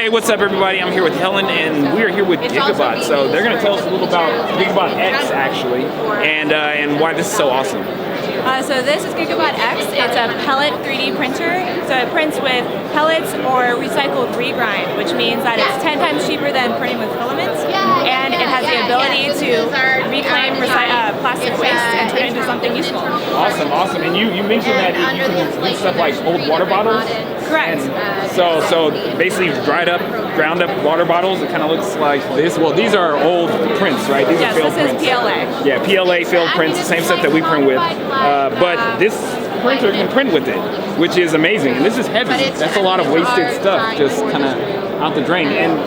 Hey, what's up everybody? I'm here with Helen and we're here with Gigabot. So they're going to tell us a little about Gigabot X actually and why this is so awesome. So this is Gigabot X. It's a pellet 3D printer. So it prints with pellets or recycled regrind, which means that it's 10 times cheaper than printing with filaments, and it has the ability to reclaim plastic waste and turn it into something useful. Awesome, awesome. And you mentioned that you can use stuff like old water bottles. Correct. So basically ground up water bottles. It kind of looks like this. Well, these are old prints, right? These yes, are failed this prints. is PLA. Yeah, PLA failed prints, the same stuff that we print with. But this printer can print with it, which is amazing. And this is heavy. That's a lot of wasted stuff just kind of out the drain. And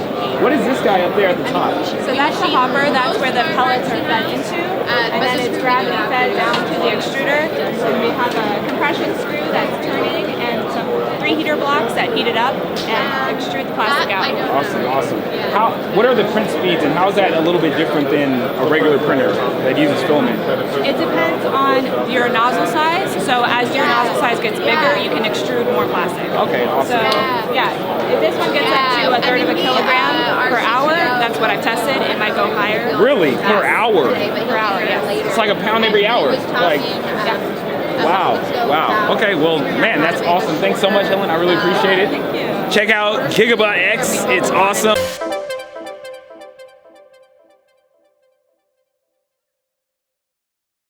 what is this guy up there at the top? So that's the hopper. That's where the pellets are fed into. And then it's gravity fed down to the extruder. So we have a compression screw that's turning and some 3 heater blocks that heat it up and extrude the plastic out. Awesome, awesome. What are the print speeds and how is that a little bit different than a regular printer that uses filament? It depends on your nozzle size. So as your nozzle size gets bigger, you can extrude more plastic. Okay, awesome. So yeah, if this one gets up to a third of a kilogram per hour, that's what I've tested. It might go higher. Really? Per hour? Per hour, yes. It's like a pound every hour. Like, wow, wow. Okay, well, man, that's awesome. Thanks so much, Helen. I really appreciate it. Thank you. Check out Gigabot X. It's awesome.